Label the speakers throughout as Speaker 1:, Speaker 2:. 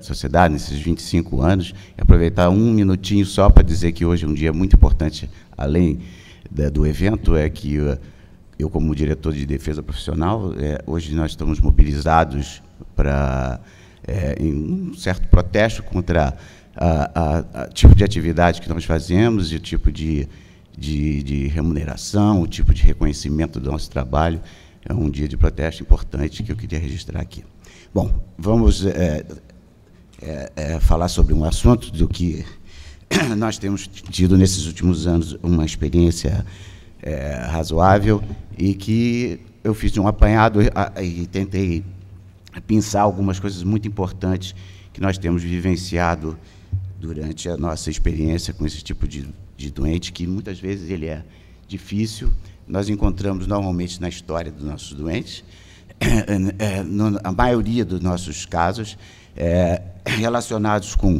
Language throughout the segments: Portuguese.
Speaker 1: sociedade, nesses 25 anos, e aproveitar um minutinho só para dizer que hoje é um dia muito importante, além do evento, é que eu, como diretor de defesa profissional, hoje nós estamos mobilizados para em um certo protesto contra o tipo de atividade que nós fazemos e o tipo de remuneração, o tipo de reconhecimento do nosso trabalho. É um dia de protesto importante que eu queria registrar aqui. Bom, vamos falar sobre um assunto do que nós temos tido nesses últimos anos uma experiência razoável e que eu fiz um apanhado e tentei pensar algumas coisas muito importantes que nós temos vivenciado durante a nossa experiência com esse tipo de doente, que muitas vezes ele é difícil. Nós encontramos normalmente na história dos nossos doentes, a maioria dos nossos casos, relacionados com,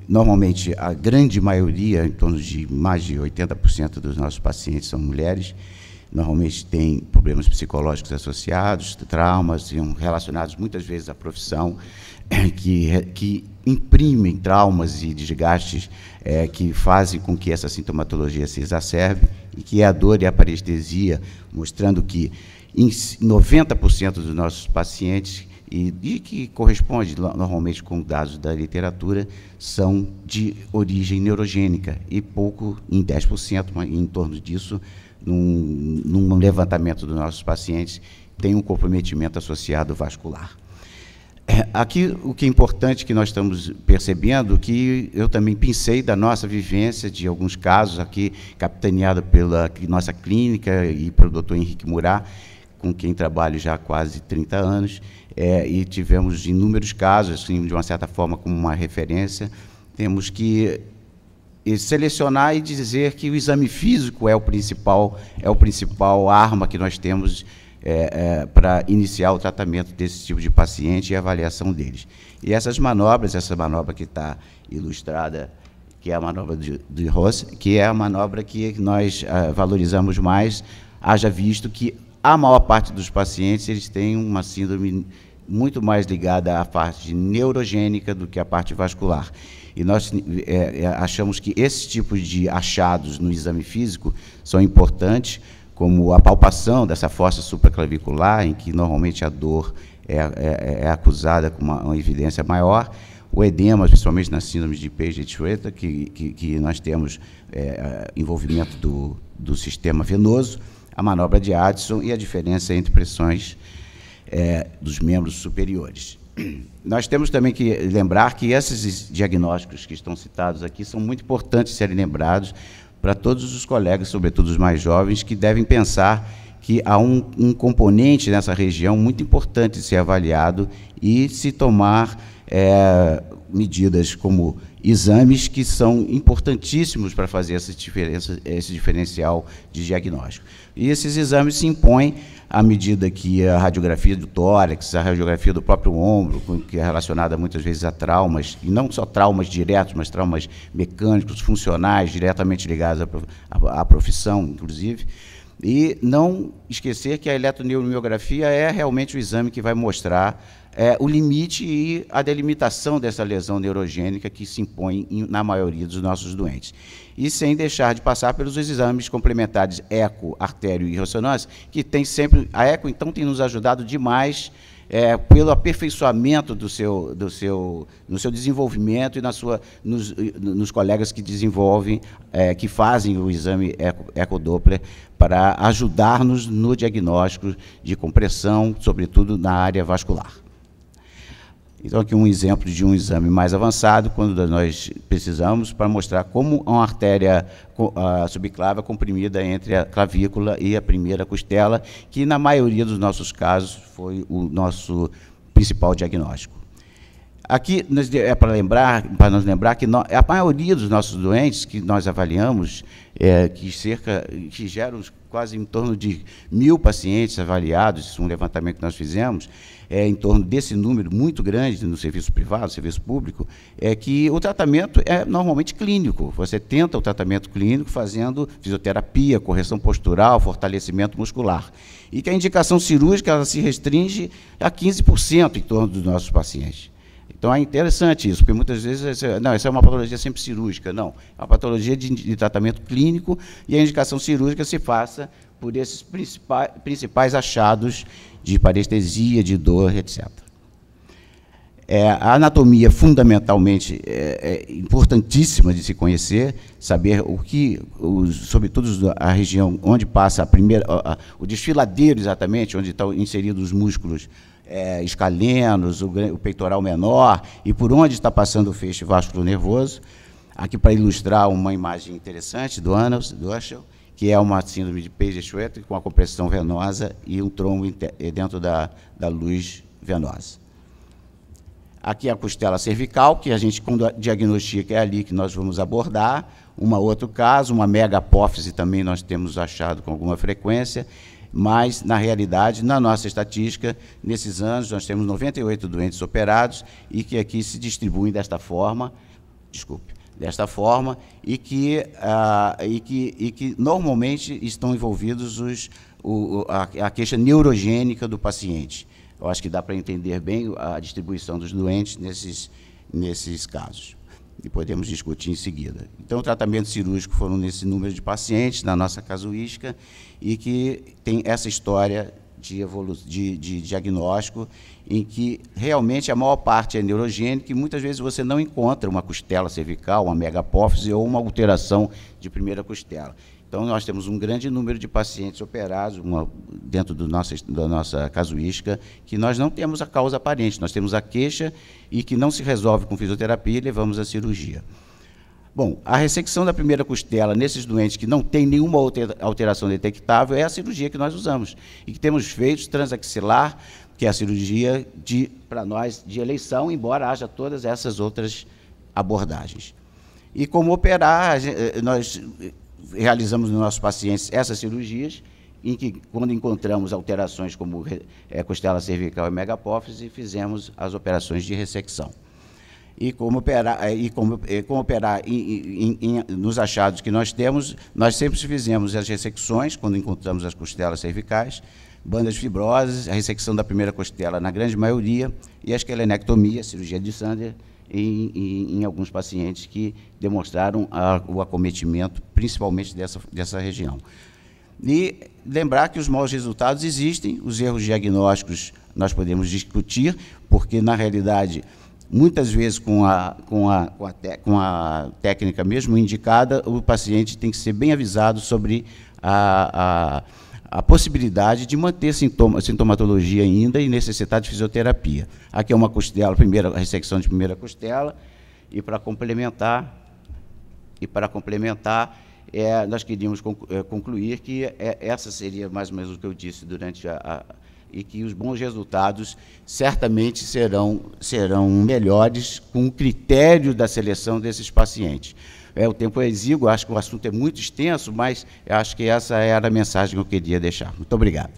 Speaker 1: normalmente, a grande maioria, em torno de mais de 80% dos nossos pacientes são mulheres, normalmente têm problemas psicológicos associados, traumas, relacionados muitas vezes à profissão, que imprimem traumas e desgastes que fazem com que essa sintomatologia se exacerbe, e que é a dor e a parestesia, mostrando que em 90% dos nossos pacientes, e que corresponde normalmente com dados da literatura, são de origem neurogênica, e pouco, em 10%, mas em torno disso, num levantamento dos nossos pacientes, tem um comprometimento associado vascular. Aqui, o que é importante que nós estamos percebendo, que eu também pensei da nossa vivência, de alguns casos aqui, capitaneado pela nossa clínica e pelo doutor Henrique Murat, com quem trabalho já há quase 30 anos, e tivemos inúmeros casos, assim, de uma certa forma, como uma referência. Temos que selecionar e dizer que o exame físico é o principal arma que nós temos para iniciar o tratamento desse tipo de paciente e a avaliação deles. E essas manobras, essa manobra que está ilustrada, que é a manobra de Ross, que é a manobra que nós valorizamos mais, haja visto que a maior parte dos pacientes eles têm uma síndrome muito mais ligada à parte neurogênica do que à parte vascular. E nós achamos que esse tipo de achados no exame físico são importantes, como a palpação dessa fossa supraclavicular, em que normalmente a dor é acusada com uma evidência maior, o edema, principalmente nas síndromes de Paget-Schroeder, que nós temos envolvimento do sistema venoso, a manobra de Addison e a diferença entre pressões dos membros superiores. Nós temos também que lembrar que esses diagnósticos que estão citados aqui são muito importantes serem lembrados para todos os colegas, sobretudo os mais jovens, que devem pensar que há um componente nessa região muito importante de ser avaliado e se tomar medidas como exames que são importantíssimos para fazer essa diferença, esse diferencial de diagnóstico. E esses exames se impõem à medida que a radiografia do tórax, a radiografia do próprio ombro, que é relacionada muitas vezes a traumas, e não só traumas diretos, mas traumas mecânicos, funcionais, diretamente ligados à profissão, inclusive. E não esquecer que a eletroneuromiografia é realmente o exame que vai mostrar o limite e a delimitação dessa lesão neurogênica que se impõe na maioria dos nossos doentes. E sem deixar de passar pelos exames complementares eco, artério e ressonância, que tem sempre... A eco, então, tem nos ajudado demais pelo aperfeiçoamento no seu desenvolvimento e nos colegas que desenvolvem, que fazem o exame ecodoppler para ajudar-nos no diagnóstico de compressão, sobretudo na área vascular. Então, aqui um exemplo de um exame mais avançado, quando nós precisamos, para mostrar como uma artéria subclávia comprimida entre a clavícula e a primeira costela, que, na maioria dos nossos casos, foi o nosso principal diagnóstico. Aqui é para nos lembrar que a maioria dos nossos doentes que nós avaliamos, que geram quase em torno de 1.000 pacientes avaliados, um levantamento que nós fizemos, em torno desse número muito grande no serviço privado, no serviço público, que o tratamento é normalmente clínico. Você tenta o tratamento clínico fazendo fisioterapia, correção postural, fortalecimento muscular. E que a indicação cirúrgica ela se restringe a 15% em torno dos nossos pacientes. Então, é interessante isso, porque muitas vezes, não, essa é uma patologia sempre cirúrgica. Não, é uma patologia de tratamento clínico e a indicação cirúrgica se faça por esses principais achados de parestesia, de dor, etc. A anatomia, fundamentalmente, é importantíssima de se conhecer, saber sobretudo a região onde passa o desfiladeiro, exatamente, onde estão inseridos os músculos escalenos, o peitoral menor, e por onde está passando o feixe vasculo-nervoso. Aqui, para ilustrar uma imagem interessante do Usher, que é uma síndrome de Paget-Schroeder com a compressão venosa e um trombo dentro da luz venosa. Aqui é a costela cervical, que a gente, quando diagnostica, é ali que nós vamos abordar. Outro caso, uma megapófise também nós temos achado com alguma frequência, mas, na realidade, na nossa estatística, nesses anos, nós temos 98 doentes operados e que aqui se distribuem desta forma, e que normalmente estão envolvidos a queixa neurogênica do paciente. Eu acho que dá para entender bem a distribuição dos doentes nesses casos. E podemos discutir em seguida. Então, o tratamento cirúrgico foram nesse número de pacientes, na nossa casuística, e que tem essa história de diagnóstico, em que realmente a maior parte é neurogênica e muitas vezes você não encontra uma costela cervical, uma megapófise ou uma alteração de primeira costela. Então, nós temos um grande número de pacientes operados dentro da nossa casuística, que nós não temos a causa aparente, nós temos a queixa e que não se resolve com fisioterapia e levamos à cirurgia. Bom, a ressecção da primeira costela nesses doentes que não tem nenhuma alteração detectável é a cirurgia que nós usamos e que temos feito transaxilar, que é a cirurgia, para nós, de eleição, embora haja todas essas outras abordagens. E como operar, nós realizamos nos nossos pacientes essas cirurgias, em que, quando encontramos alterações como costela cervical e megapófise, fizemos as operações de ressecção. E como operar, nos achados que nós temos, nós sempre fizemos as ressecções, quando encontramos as costelas cervicais, bandas fibrosas, a ressecção da primeira costela na grande maioria, e a esquelenectomia, a cirurgia de Sander, em alguns pacientes que demonstraram o acometimento, principalmente dessa região. E lembrar que os maus resultados existem, os erros diagnósticos nós podemos discutir, porque, na realidade, muitas vezes, com a técnica mesmo indicada, o paciente tem que ser bem avisado sobre a possibilidade de manter sintomatologia ainda e necessitar de fisioterapia. Aqui é uma costela, a ressecção de primeira costela, e para complementar, nós queríamos concluir que essa seria mais ou menos o que eu disse durante e que os bons resultados certamente serão melhores com o critério da seleção desses pacientes. O tempo é exíguo, acho que o assunto é muito extenso, mas acho que essa era a mensagem que eu queria deixar. Muito obrigado.